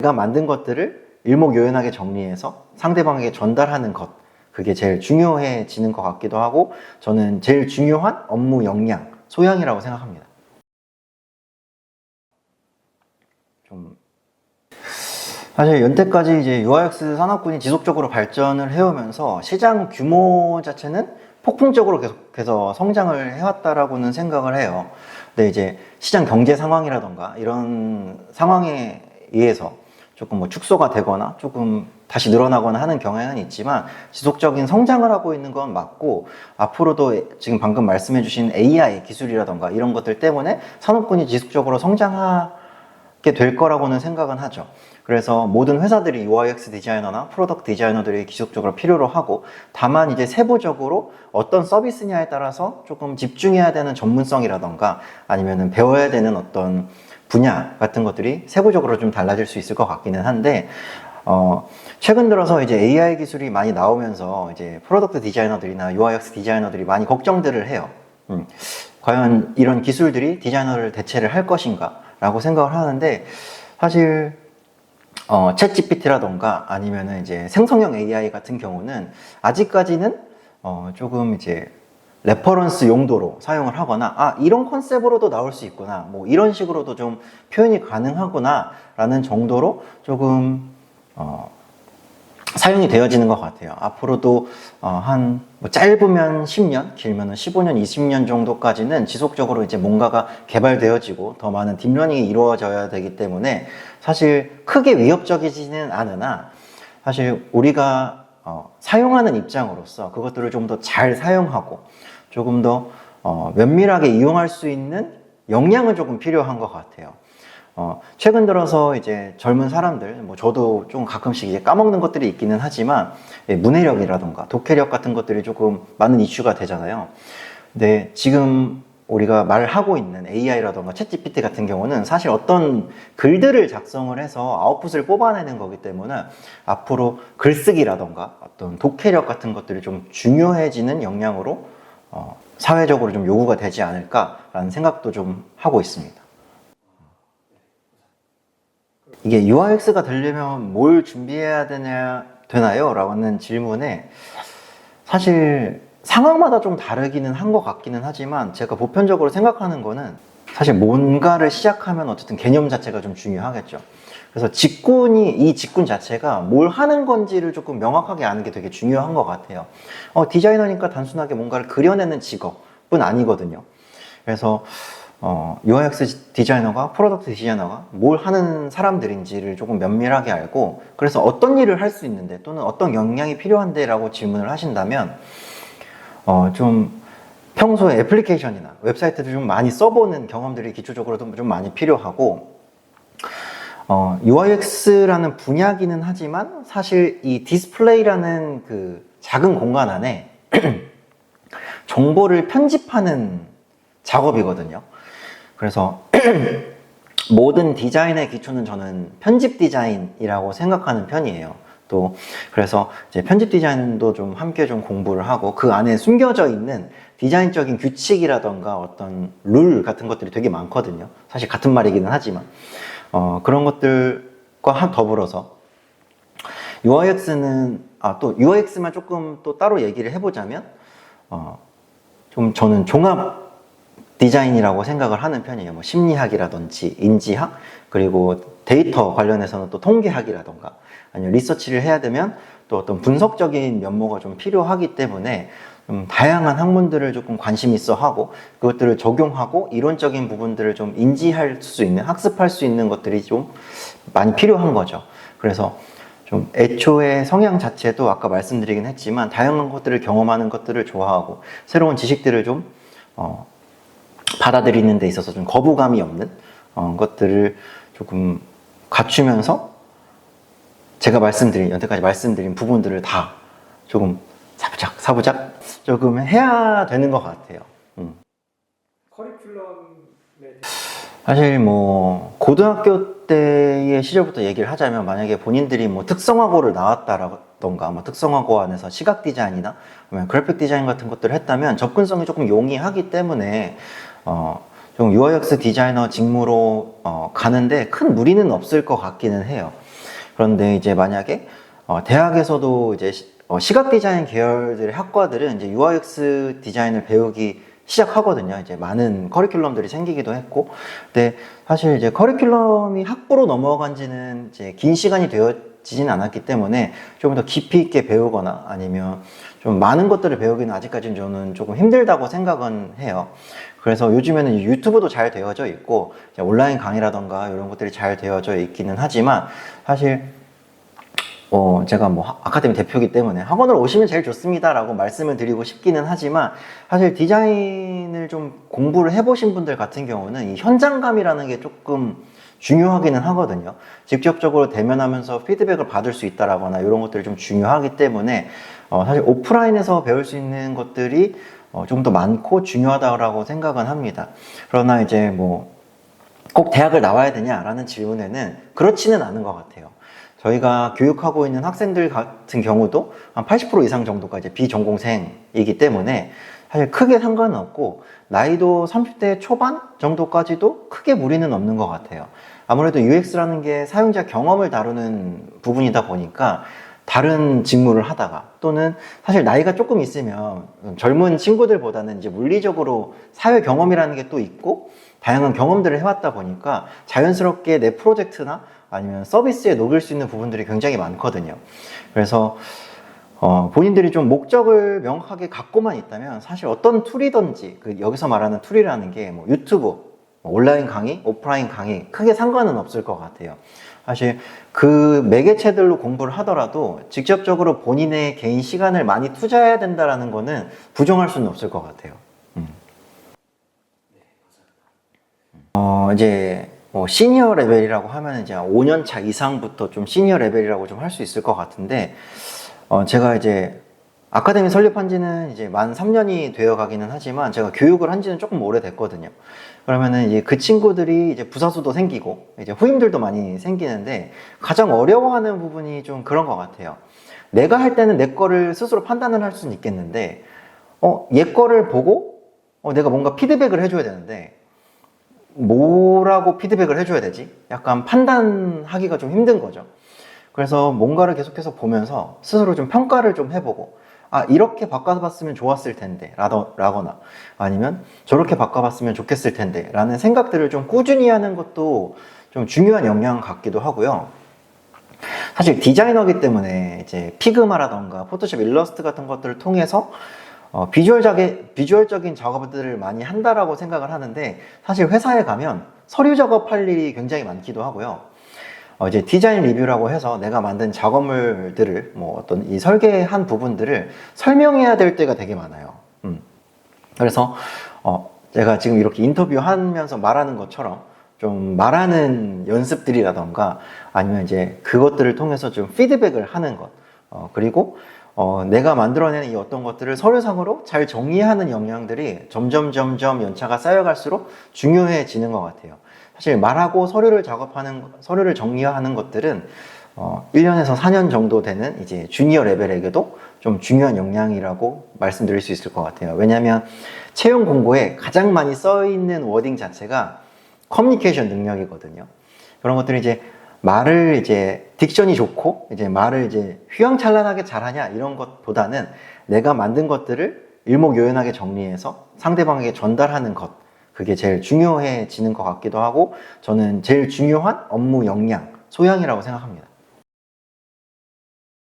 내가 만든 것들을 일목요연하게 정리해서 상대방에게 전달하는 것, 그게 제일 중요해지는 것 같기도 하고, 저는 제일 중요한 업무 역량, 소양이라고 생각합니다. 사실 연태까지 이제 UIX 산업군이 지속적으로 발전을 해오면서 시장 규모 자체는 폭풍적으로 계속해서 성장을 해왔다라고는 생각을 해요. 근데 이제 시장 경제 상황이라던가 이런 상황에 의해서 조금 뭐 축소가 되거나 조금 다시 늘어나거나 하는 경향은 있지만 지속적인 성장을 하고 있는 건 맞고, 앞으로도 지금 방금 말씀해 주신 AI 기술이라던가 이런 것들 때문에 산업군이 지속적으로 성장하게 될 거라고는 생각은 하죠. 그래서 모든 회사들이 UIX 디자이너나 프로덕트 디자이너들이 지속적으로 필요로 하고, 다만 이제 세부적으로 어떤 서비스냐에 따라서 조금 집중해야 되는 전문성이라던가 아니면은 배워야 되는 어떤 분야 같은 것들이 세부적으로 좀 달라질 수 있을 것 같기는 한데, 최근 들어서 이제 AI 기술이 많이 나오면서 이제 프로덕트 디자이너들이나 UIX 디자이너들이 많이 걱정들을 해요. 과연 이런 기술들이 디자이너를 대체를 할 것인가 라고 생각을 하는데, 사실 챗 GPT라던가 아니면은 이제 생성형 AI 같은 경우는 아직까지는 조금 이제 레퍼런스 용도로 사용을 하거나, 이런 컨셉으로도 나올 수 있구나, 뭐 이런 식으로도 좀 표현이 가능하구나 라는 정도로 조금 사용이 되어지는 것 같아요. 앞으로도 뭐 짧으면 10년, 길면은 15년, 20년 정도까지는 지속적으로 이제 뭔가가 개발되어지고 더 많은 딥러닝이 이루어져야 되기 때문에 사실 크게 위협적이지는 않으나, 사실 우리가 사용하는 입장으로서 그것들을 좀 더 잘 사용하고 조금 더 면밀하게 이용할 수 있는 역량은 조금 필요한 것 같아요. 최근 들어서 이제 젊은 사람들, 뭐 저도 좀 가끔씩 이제 까먹는 것들이 있기는 하지만, 문해력이라던가 독해력 같은 것들이 조금 많은 이슈가 되잖아요. 근데 지금 우리가 말하고 있는 AI라던가 챗GPT 같은 경우는 사실 어떤 글들을 작성을 해서 아웃풋을 뽑아내는 거기 때문에 앞으로 글쓰기라던가 어떤 독해력 같은 것들이 좀 중요해지는 역량으로 사회적으로 좀 요구가 되지 않을까라는 생각도 좀 하고 있습니다. 이게 UIX가 되려면 뭘 준비해야 되나요? 라는 질문에 사실 상황마다 좀 다르기는 한 것 같기는 하지만, 제가 보편적으로 생각하는 거는 사실 뭔가를 시작하면 어쨌든 개념 자체가 좀 중요하겠죠. 그래서 이 직군 자체가 뭘 하는 건지를 조금 명확하게 아는 게 되게 중요한 것 같아요. 디자이너니까 단순하게 뭔가를 그려내는 직업은 아니거든요. 그래서 UX 디자이너가 프로덕트 디자이너가 뭘 하는 사람들인지를 조금 면밀하게 알고, 그래서 어떤 일을 할 수 있는데 또는 어떤 역량이 필요한데 라고 질문을 하신다면, 좀 평소에 애플리케이션이나 웹사이트를 좀 많이 써보는 경험들이 기초적으로도 좀 많이 필요하고, UIX라는 분야기는 하지만 사실 이 디스플레이라는 그 작은 공간 안에 정보를 편집하는 작업이거든요. 그래서 모든 디자인의 기초는 저는 편집 디자인이라고 생각하는 편이에요. 또 그래서 이제 편집 디자인도 좀 함께 좀 공부를 하고, 그 안에 숨겨져 있는 디자인적인 규칙이라던가 어떤 룰 같은 것들이 되게 많거든요. 사실 같은 말이기는 하지만 그런 것들과 더불어서 UIX는 또 UIX만 조금 또 따로 얘기를 해보자면 좀 저는 종합 디자인이라고 생각을 하는 편이에요. 뭐 심리학이라든지 인지학, 그리고 데이터 관련해서는 또 통계학이라던가 아니면 리서치를 해야 되면 또 어떤 분석적인 면모가 좀 필요하기 때문에 좀 다양한 학문들을 조금 관심 있어 하고, 그것들을 적용하고 이론적인 부분들을 좀 인지할 수 있는, 학습할 수 있는 것들이 좀 많이 필요한 거죠. 그래서 좀 애초에 성향 자체도 아까 말씀드리긴 했지만 다양한 것들을 경험하는 것들을 좋아하고, 새로운 지식들을 좀 받아들이는 데 있어서 좀 거부감이 없는 것들을 조금 갖추면서 제가 여태까지 말씀드린 부분들을 다 조금 사부작 조금 해야 되는 것 같아요. 커리큘럼에 사실 뭐 고등학교 때의 시절부터 얘기를 하자면, 만약에 본인들이 뭐 특성화고를 나왔다라던가 뭐 특성화고 안에서 시각 디자인이나 그래픽 디자인 같은 것들을 했다면 접근성이 조금 용이하기 때문에 좀 UX 디자이너 직무로 가는데 큰 무리는 없을 것 같기는 해요. 그런데 이제 만약에 대학에서도 이제 시각 디자인 계열들의 학과들은 이제 UX 디자인을 배우기 시작하거든요. 이제 많은 커리큘럼들이 생기기도 했고, 근데 사실 이제 커리큘럼이 학부로 넘어간 지는 이제 긴 시간이 되어지진 않았기 때문에 조금 더 깊이 있게 배우거나 아니면 좀 많은 것들을 배우기는 아직까지는 저는 조금 힘들다고 생각은 해요. 그래서 요즘에는 유튜브도 잘 되어져 있고 온라인 강의라던가 이런 것들이 잘 되어져 있기는 하지만 사실 제가 뭐 아카데미 대표이기 때문에 학원을 오시면 제일 좋습니다 라고 말씀을 드리고 싶기는 하지만 사실 디자인을 좀 공부를 해보신 분들 같은 경우는 이 현장감이라는 게 조금 중요하기는 하거든요. 직접적으로 대면하면서 피드백을 받을 수 있다라거나 이런 것들이 좀 중요하기 때문에 사실 오프라인에서 배울 수 있는 것들이 좀 더 많고 중요하다고 생각은 합니다. 그러나 이제 뭐 꼭 대학을 나와야 되냐라는 질문에는 그렇지는 않은 것 같아요. 저희가 교육하고 있는 학생들 같은 경우도 한 80% 이상 정도가 이제 비전공생이기 때문에 사실 크게 상관은 없고 나이도 30대 초반 정도까지도 크게 무리는 없는 것 같아요. 아무래도 UX라는 게 사용자 경험을 다루는 부분이다 보니까 다른 직무를 하다가 또는 사실 나이가 조금 있으면 젊은 친구들보다는 이제 물리적으로 사회 경험이라는 게 또 있고 다양한 경험들을 해왔다 보니까 자연스럽게 내 프로젝트나 아니면 서비스에 녹일 수 있는 부분들이 굉장히 많거든요. 그래서 본인들이 좀 목적을 명확하게 갖고만 있다면 사실 어떤 툴이든지 여기서 말하는 툴이라는 게 뭐 유튜브, 온라인 강의, 오프라인 강의 크게 상관은 없을 것 같아요. 사실 그 매개체들로 공부를 하더라도 직접적으로 본인의 개인 시간을 많이 투자해야 된다는 거는 부정할 수는 없을 것 같아요. 이제 뭐 시니어 레벨이라고 하면 이제 5년 차 이상부터 좀 시니어 레벨이라고 좀 할 수 있을 것 같은데 제가 이제 아카데미 설립한 지는 이제 만 3년이 되어 가기는 하지만 제가 교육을 한 지는 조금 오래됐거든요. 그러면은 이제 그 친구들이 이제 부사수도 생기고 이제 후임들도 많이 생기는데 가장 어려워하는 부분이 좀 그런 것 같아요. 내가 할 때는 내 거를 스스로 판단을 할 수는 있겠는데 얘 거를 보고 내가 뭔가 피드백을 해줘야 되는데 뭐라고 피드백을 해줘야 되지? 약간 판단하기가 좀 힘든 거죠. 그래서 뭔가를 계속해서 보면서 스스로 좀 평가를 좀 해보고 이렇게 바꿔봤으면 좋았을 텐데 라거나 아니면 저렇게 바꿔봤으면 좋겠을 텐데 라는 생각들을 좀 꾸준히 하는 것도 좀 중요한 영향 같기도 하고요. 사실 디자이너기 때문에 이제 피그마라던가 포토샵 일러스트 같은 것들을 통해서 비주얼적인 작업들을 많이 한다라고 생각을 하는데 사실 회사에 가면 서류 작업할 일이 굉장히 많기도 하고요. 이제 디자인 리뷰라고 해서 내가 만든 작업물들을 어떤 이 설계한 부분들을 설명해야 될 때가 되게 많아요. 그래서 제가 지금 이렇게 인터뷰하면서 말하는 것처럼 좀 말하는 연습들이라던가 아니면 이제 그것들을 통해서 좀 피드백을 하는 것 그리고 내가 만들어내는 이 어떤 것들을 서류상으로 잘 정리하는 역량들이 점점 연차가 쌓여갈수록 중요해지는 것 같아요. 사실 말하고 서류를 정리하는 것들은 1년에서 4년 정도 되는 이제 주니어 레벨에게도 좀 중요한 역량이라고 말씀드릴 수 있을 것 같아요. 왜냐하면 채용 공고에 가장 많이 써 있는 워딩 자체가 커뮤니케이션 능력이거든요. 그런 것들이 이제 말을 이제 딕션이 좋고 이제 말을 이제 휘황찬란하게 잘하냐 이런 것보다는 내가 만든 것들을 일목요연하게 정리해서 상대방에게 전달하는 것 그게 제일 중요해지는 것 같기도 하고 저는 제일 중요한 업무 역량, 소양이라고 생각합니다.